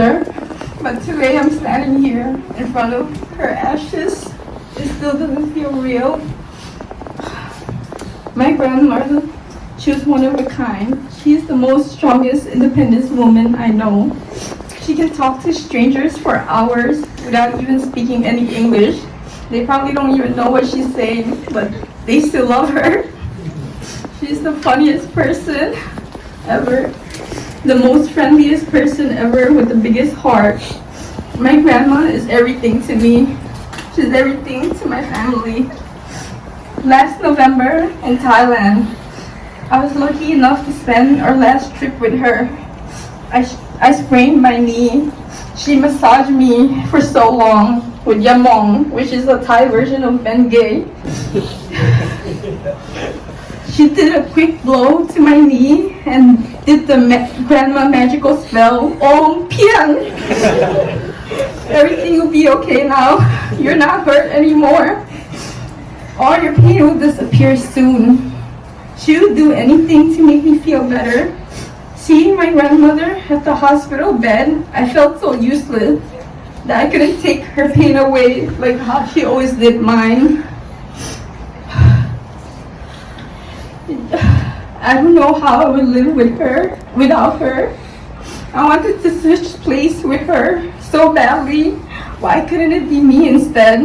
grandmother, but today I'm standing here in front of her ashes. It still doesn't feel real. My grandmother, she was one of a kind. She's the most strongest, independent woman I know. She can talk to strangers for hours without even speaking any English. They probably don't even know what she's saying, but they still love her. She's the funniest person ever, the most friendliest person ever with the biggest heart. My grandma is everything to me. She's everything to my family. Last November in Thailand, I was lucky enough to spend our last trip with her. I sprained my knee. She massaged me for so long with yamong, which is a Thai version of Benya. She did a quick blow to my knee and did the grandma magical spell, Om Pian. Everything will be okay now. You're not hurt anymore. All your pain will disappear soon. She would do anything to make me feel better. Seeing my grandmother at the hospital bed, I felt so useless that I couldn't take her pain away like how she always did mine. I don't know how I would live without her. I wanted to switch place with her so badly. Why couldn't it be me instead?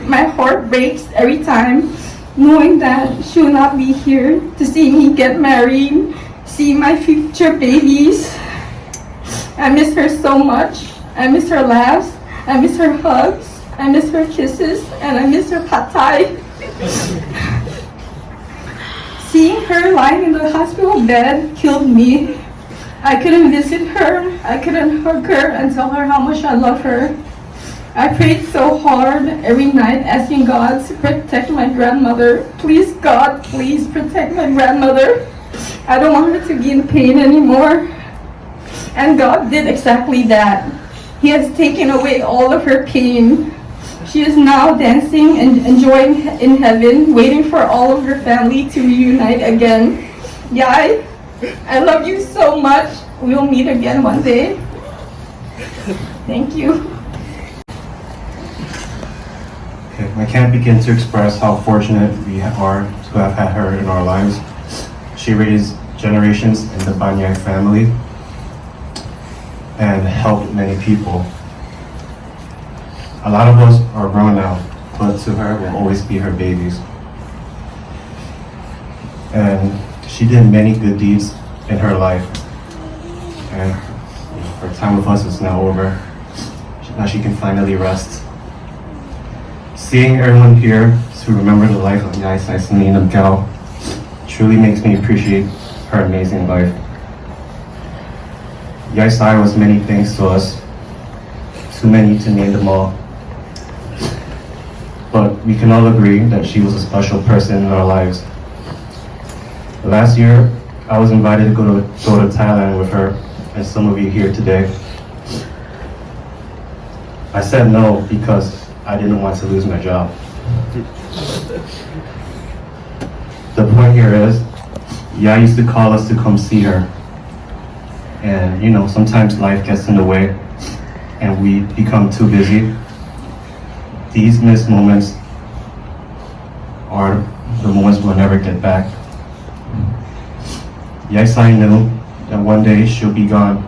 My heart breaks every time knowing that she will not be here to see me get married, see my future babies. I miss her so much. I miss her laughs. I miss her hugs. I miss her kisses. And I miss her pad thai. Seeing her lying in the hospital bed killed me. I couldn't visit her. I couldn't hug her and tell her how much I love her. I prayed so hard every night asking God to protect my grandmother. Please, God, please protect my grandmother. I don't want her to be in pain anymore. And God did exactly that. He has taken away all of her pain. She is now dancing and enjoying in heaven, waiting for all of her family to reunite again. Yai, I love you so much. We'll meet again one day. Thank you. Okay, I can't begin to express how fortunate we are to have had her in our lives. She raised generations in the Benya family and helped many people. A lot of us are grown now, but to her will always be her babies. And she did many good deeds in her life. And her time with us is now over. Now she can finally rest. Seeing everyone here to remember the life of Yai Sai Sanin Gal truly makes me appreciate her amazing life. Yai Sai was many things to us, too many to name them all. But we can all agree that she was a special person in our lives. Last year, I was invited to go to Thailand with her and some of you here today. I said no because I didn't want to lose my job. The point here is, Yai used to call us to come see her. And you know, sometimes life gets in the way and we become too busy. These missed moments are the moments we'll never get back. Yai Sai knew that one day she'll be gone,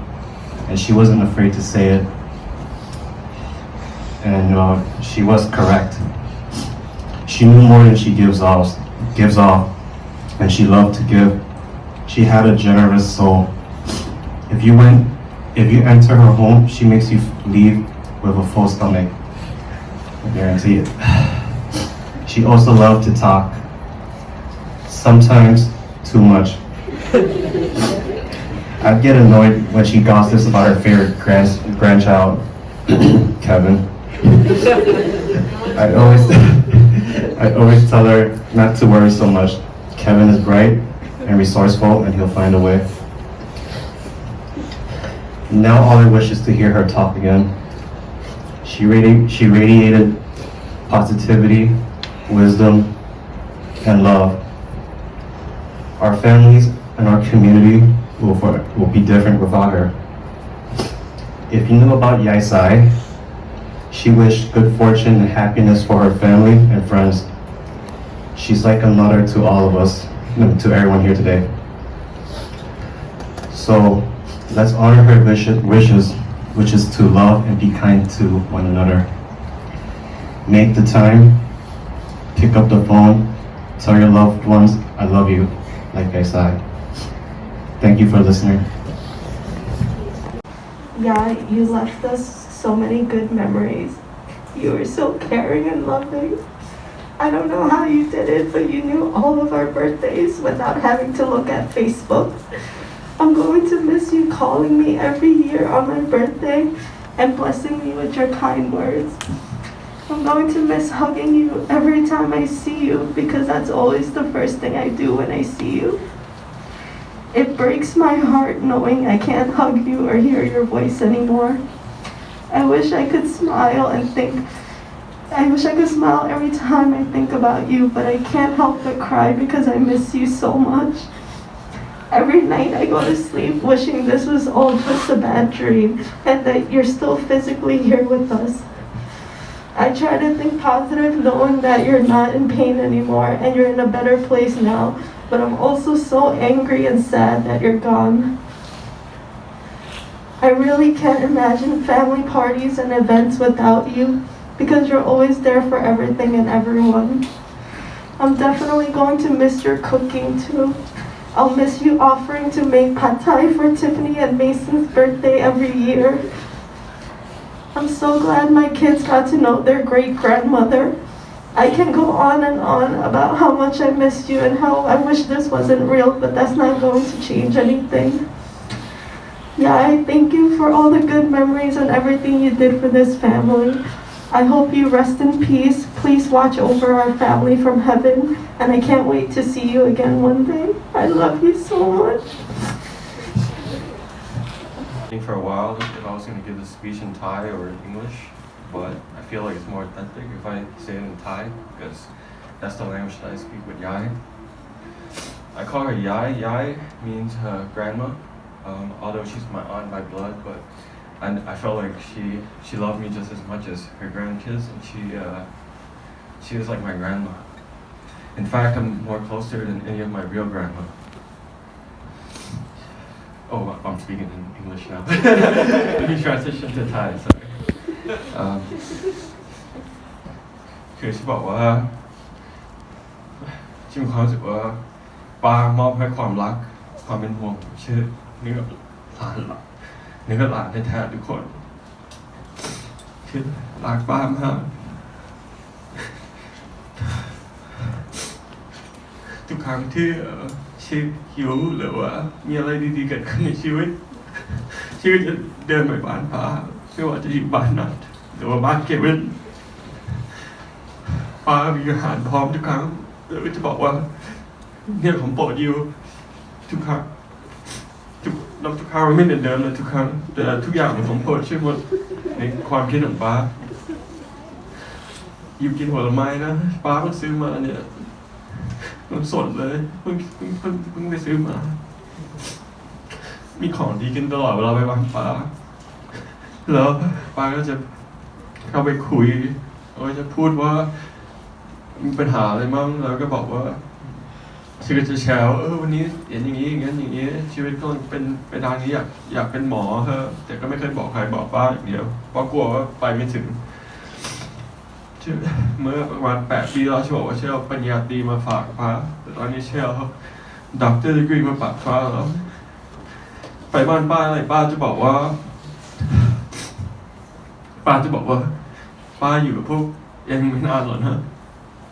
and she wasn't afraid to say it. And she was correct. She knew more than she gives off, and she loved to give. She had a generous soul. If you enter her home, she makes you leave with a full stomach. I guarantee it. She also loved to talk. Sometimes too much. I'd get annoyed when she gossips about her favorite grandchild, Kevin. I'd always tell her not to worry so much. Kevin is bright and resourceful, and he'll find a way. Now all I wish is to hear her talk again. She radiated positivity, wisdom, and love. Our families and our community will be different without her. If you knew about Yai Sai, she wished good fortune and happiness for her family and friends. She's like a mother to all of us, to everyone here today. So let's honor her wishes, which is to love and be kind to one another. Make the time, pick up the phone, tell your loved ones, I love you, like I said. Thank you for listening. Yeah, you left us so many good memories. You were so caring and loving. I don't know how you did it, but you knew all of our birthdays without having to look at Facebook. I'm going to miss you calling me every year on my birthday and blessing me with your kind words. I'm going to miss hugging you every time I see you because that's always the first thing I do when I see you. It breaks my heart knowing I can't hug you or hear your voice anymore. I wish I could smile every time I think about you, but I can't help but cry because I miss you so much. Every night I go to sleep wishing this was all just a bad dream and that you're still physically here with us. I try to think positive knowing that you're not in pain anymore and you're in a better place now, but I'm also so angry and sad that you're gone. I really can't imagine family parties and events without you because you're always there for everything and everyone. I'm definitely going to miss your cooking too. I'll miss you offering to make pad thai for Tiffany and Mason's birthday every year. I'm so glad my kids got to know their great-grandmother. I can go on and on about how much I missed you and how I wish this wasn't real, but that's not going to change anything. Yeah, I thank you for all the good memories and everything you did for this family. I hope you rest in peace. Please watch over our family from heaven, and I can't wait to see you again one day. I love you so much. I think for a while if I was going to give this speech in Thai or in English, but I feel like it's more authentic if I say it in Thai because that's the language that I speak with Yai. I call her Yai. Yai means her grandma, although she's my aunt by blood, but I felt like she loved me just as much as her grandkids, and she was like my grandma. In fact, I'm more closer than any of my real grandma. Oh, I'm speaking in English now. Let me transition to Thai, sorry. คือฉันบอกว่าฉันมีความรู้สึกว่าป้ามอบให้ความรักความเป็นห่วงชื่อนี่ก็หลานนี่ก็หลานแท้ๆทุกคนคือรักป้ามากทุกครั้งที่ชีหิวหรือว่ามีอะไรดีๆเกิดขึ้นในชีวิตชีวิตจะเดินไปบ้านป้าไม่ว่าจะอยู่บ้านนัดหรือว่าบ้านเกวินป้ามีอาหารพร้อมทุกครั้งแล้วก็จะบอกว่าเนี่ยของโปรดอยู่ทุกครั้งทุกครั้งไม่เหมือนเดิมเลยทุกครั้งแต่ทุกอย่างมันของโปรดใช่หมดในความคิดของป้าอยู่กินผลไม้นะป้าเพิ่งซื้อมาเนี่ยมันสดเลยเพิ่งไปซื้อมามีของดีกินตลอดเวลาไปบ้านป้าแล้วป้าก็จะเข้าไปคุยก็จะพูดว่ามีปัญหาอะไรมั่งแล้วก็บอกว่าชีวิตจะแชร์ว่าวันนี้เห็นอย่างนี้อย่างนั้นอย่างนี้ชีวิตก็เป็นไปทางนี้อยากเป็นหมอแต่ก็ไม่เคยบอกใครบอกป้าอย่างเดียวเพราะกลัวว่าไปไม่ถึงเมื่อประมาณ8 ปีแล้วฉันบอกว่าฉันเอาปริญญาตรีมาฝากป้าแต่ตอนนี้ฉันเอาด็อกเตอร์ดีกรีมาฝากป้าแล้วไปบ้านป้าอะไรป้าจะบอกว่าป้าอยู่กับพวกยังไม่นานหรอกนะ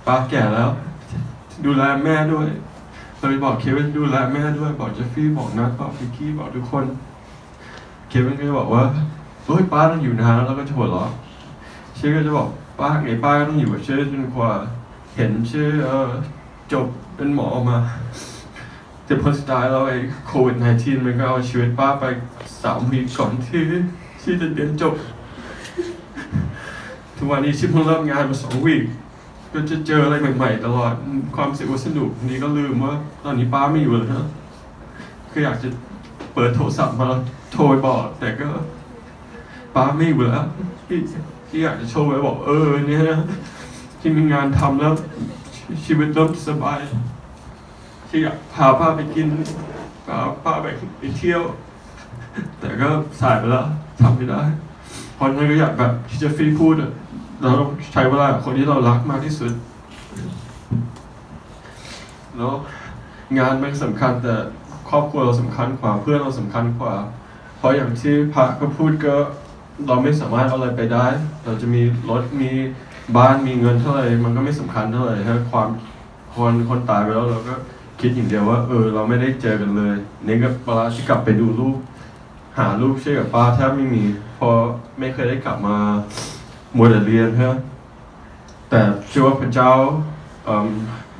ป้าแก่แล้วดูแลแม่ด้วยเราไปบอกเควินดูแลแม่ด้วยบอกเจฟฟี่บอกนัทบอกฟิกกี้บอกทุกคนเควินก็จะบอกว่าโอ้ยป้าต้องอยู่นานแล้วก็จะหัวเราะเชื่อก็จะบอกป้าไงป้าก็ต้องอยู่กับเชื่อจนกว่าเห็นเชื่อจบเป็นหมอออกมาแต่พอสุดท้ายแล้วไอ้โควิด-19 มันก็เอาชีวิตป้าไป3 วีก่อนที่จะเรียนจบทุกวันนี้ชิปเพิ่งเริ่มงานมา2 วีก็จะเจออะไรใหม่ๆตลอดความสนุกนี้ก็ลืมว่าตอนนี้ป้าไม่อยู่แล้วนะคืออยากจะเปิดโทรศัพท์มาโทรบอกแต่ก็ ป้าไม่อยู่แล้วที่อยากจะโชว์ไว้บอกเนี่ยนะที่มีงานทำแล้วชีวิตเริ่มสบายที่อยากพาป้าไปกินพาป้าไปเที่ยวแต่ก็สายไปแล้วทำไม่ได้เพราะฉะนั้นก็อยากแบบที่จะฟรีพูดเราต้องใช้เวลาคนที่เรารักมากที่สุดแล้วงานมันสำคัญแต่ครอบครัวเราสำคัญกว่าเพื่อนเราสำคัญกว่าเพราะอย่างที่พระก็พูดก็เราไม่สามารถเอาอะไรไปได้เราจะมีรถมีบ้านมีเงินเท่าไหร่มันก็ไม่สำคัญเท่าไหร่ถ้าความคนตายไปแล้วเราก็คิดอย่างเดียวว่าเราไม่ได้เจอกันเลยนี่ก็เวลาที่กลับไปดูรูปหารูปเชื่อกับป้าแทบไม่มีพอไม่เคยได้กลับมามัวแต่เรียนแต่เชื่อว่าพระเจ้า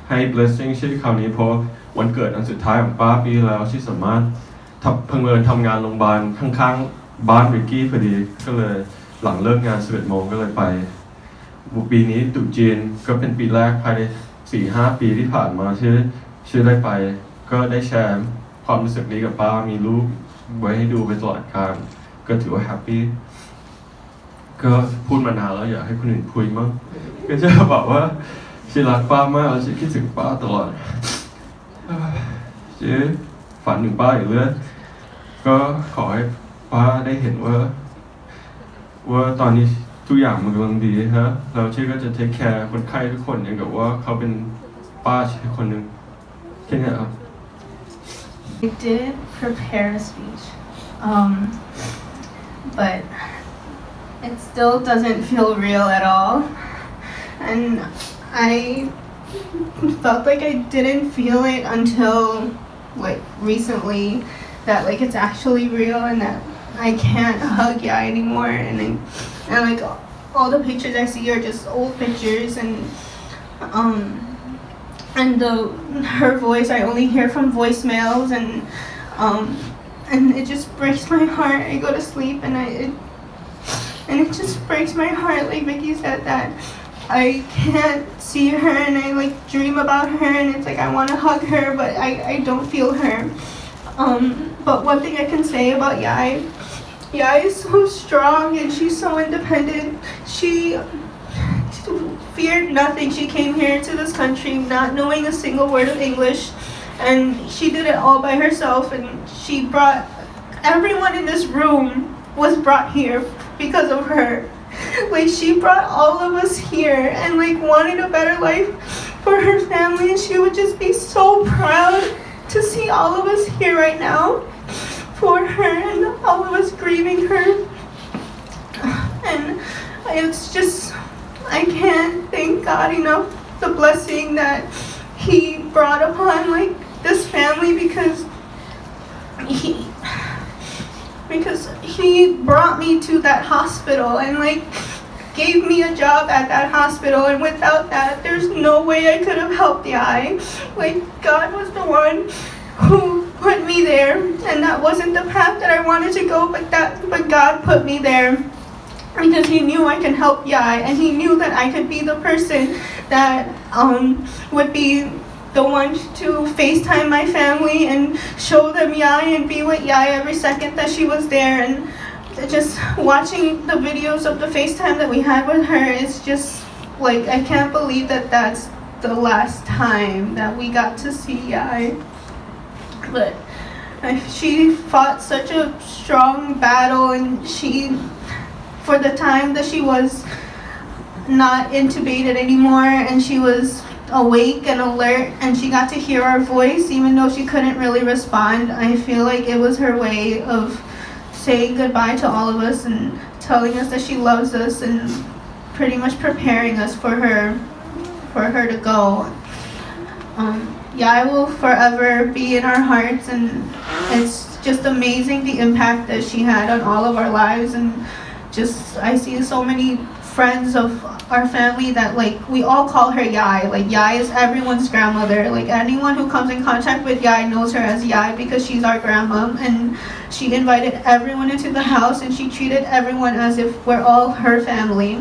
ให้ blessing ชื่อคราวนี้เพราะวันเกิดอันสุดท้ายของป้าปีแล้วที่สามารถเพิ่งเริ่มทำงานโรงพยาบาลข้างๆบ้านวิกกี้พอดีก็เลยหลังเลิกงาน 11 โมงก็เลยไปปีนี้ตรุษจีนก็เป็นปีแรกภายใน 4-5 ปีที่ผ่านมาชื่อได้ไปก็ได้แชร์ความรู้สึกนี้กับป้ามีรูปไว้ให้ดูไปตลอดการก็ถือว่าแฮปปี้ก็พูดมานานแล้วอยากให้คนอื่นคุยมั้งก็จะบอกว่าชีรักป้ามากแล้วชีคิดถึงป้าตลอดชีฝันถึงป้าอยู่เรื่อยก็ขอให้ป้าได้เห็นว่าตอนนี้ทุกอย่างมันกำลังดีแล้วชีก็จะเทคแคร์คนไข้ทุกคนอย่างกับว่าเขาเป็นป้าชีคนหนึ่งแค่นี้ครับ I did prepare a speech, but it still doesn't feel real at all. And I felt like I didn't feel it until like recently that like it's actually real and that I can't hug Yai anymore. And like all the pictures I see are just old pictures and her voice I only hear from voicemails and it just breaks my heart. I go to sleep and it just breaks my heart, like Vickie said, that I can't see her and I like dream about her and it's like I want to hug her but I don't feel her. But one thing I can say about Yai is so strong and she's so independent. She feared nothing. She came here to this country not knowing a single word of English and she did it all by herself and she brought everyone in this room was brought here because of her. Like she brought all of us here and like wanted a better life for her family and she would just be so proud to see all of us here right now for her and all of us grieving her. And it's just, I can't thank God enough the blessing that He brought upon like this family because he brought me to that hospital and like gave me a job at that hospital and without that there's no way I could have helped Yai. Like God was the one who put me there and that wasn't the path that I wanted to go but God put me there because He knew I can help Yai and He knew that I could be the person that would be the one to FaceTime my family and show them Yai and be with Yai every second that she was there. And just watching the videos of the FaceTime that we had with her is just like I can't believe that that's the last time that we got to see Yai. But she fought such a strong battle and she, for the time that she was not intubated anymore and she was awake and alert and she got to hear our voice even though she couldn't really respond. I feel like it was her way of saying goodbye to all of us and telling us that she loves us and pretty much preparing us for her to go. Yai will forever be in our hearts and it's just amazing the impact that she had on all of our lives and just I see so many friends of our family that like we all call her Yai. Like Yai is everyone's grandmother. Like anyone who comes in contact with Yai knows her as Yai because she's our grandma and she invited everyone into the house and she treated everyone as if we're all her family.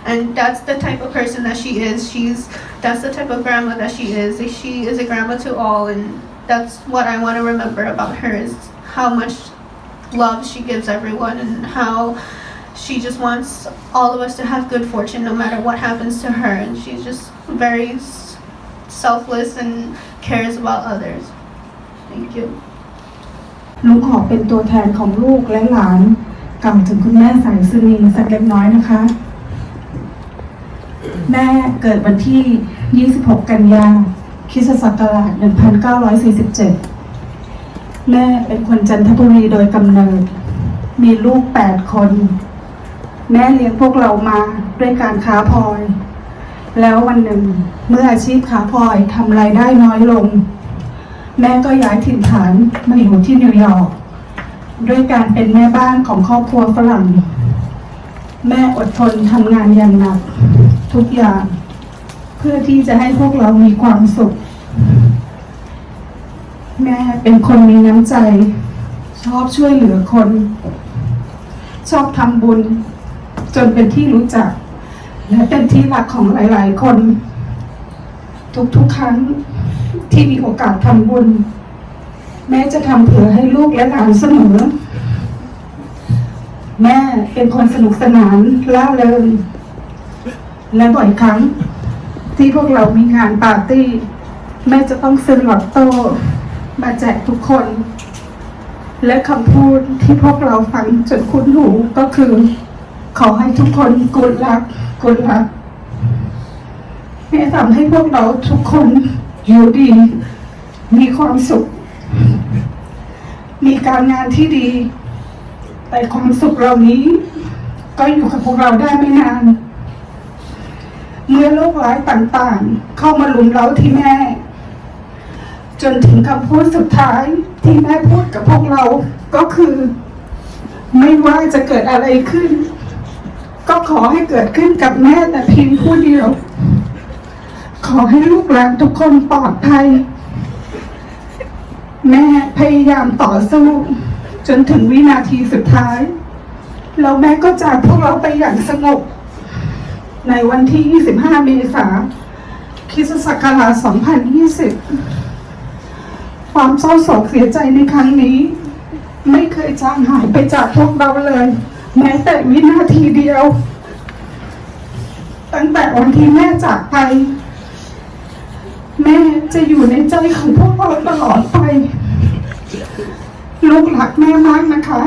And that's the type of person that she is. That's the type of grandma that she is. She is a grandma to all and that's what I want to remember about her is how much love she gives everyone and how she just wants all of us to have good fortune no matter what happens to her, and she's just very selfless and cares about others. Thank you. ลุงขอเป็นตัวแทนของลูกและหลานกล่าวถึงคุณแม่สายสุนีสักเล็กน้อยนะคะ แม่เกิดวันที่ 26 กันยา คริสตศักราช 1947 แม่เป็นคนจันทบุรีโดยกำเนิด มีลูก 8 คน แม่เลี้ยงพวกเรามาด้วยการค้าพลอย แล้ววันหนึ่งเมื่ออาชีพค้าพลอยทำรายได้น้อยลง แม่ก็ย้ายถิ่นฐานมาอยู่ที่นิวยอร์กด้วยการเป็นแม่บ้านของครอบครัวฝรั่ง แม่อดทนทำงานอย่างหนักทุกอย่างเพื่อที่จะให้พวกเรามีความสุข แม่เป็นคนมีน้ำใจ ชอบช่วยเหลือคน ชอบทำบุญจนเป็นที่รู้จัก และเป็นที่รักของหลายๆคน ทุกๆครั้งที่มีโอกาสทำบุญ แม่จะทำเผื่อให้ลูกและหลานเสมอ แม่เป็นคนสนุกสนานร่าเริงและบ่อยครั้งที่พวกเรามีงานปาร์ตี้ แม่จะต้องซื้อลอตโต้มาแจกทุกคน และคำพูดที่พวกเราฟังจนคุ้นหูก็คือขอให้ทุกคนกุศลกุศลแม่ทำให้พวกเราทุกคนอยู่ดี มีความสุข มีการงานที่ดี แต่ความสุขเหล่านี้ก็อยู่กับพวกเราได้ไม่นาน เมื่อโรคร้ายต่างๆเข้ามาลุมเร้าที่แม่ จนถึงคำพูดสุดท้ายที่แม่พูดกับพวกเราก็คือไม่ว่าจะเกิดอะไรขึ้น ก็ขอให้เกิดขึ้นกับแม่แต่เพียงผู้เดียว ขอให้ลูกหลานทุกคนปลอดภัย แม่พยายามต่อสู้จนถึงวินาทีสุดท้ายแล้วแม่ก็จากพวกเราไปอย่างสงบในวันที่ 25 เมษายน คริสตศักราช 2020 ความเศร้าโศกเสียใจในครั้งนี้ไม่เคยจางหายไปจากพวกเราเลย แม้แต่วินาทีเดียว ตั้งแต่วันที่แม่จากไป แม่จะอยู่ในใจของพวกเราตลอดไป ลูกรักแม่มากนะคะ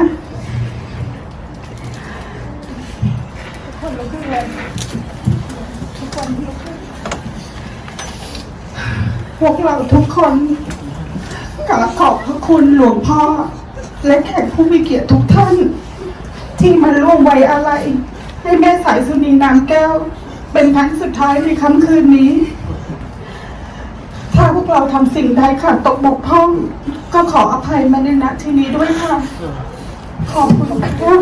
พวกเราทุกคนกราบขอบพระคุณหลวงพ่อและแขกผู้มีเกียรติทุกท่านที่มาร่วมไว้อาลัยให้แม่สายสุนีนามแก้วเป็นครั้งสุดท้ายในค่ำคืนนี้ ถ้าพวกเราทำสิ่งใดขาดตกบกพร่องก็ขออภัยมาในณที่นี้ด้วยค่ะ ขอบคุณค่ะ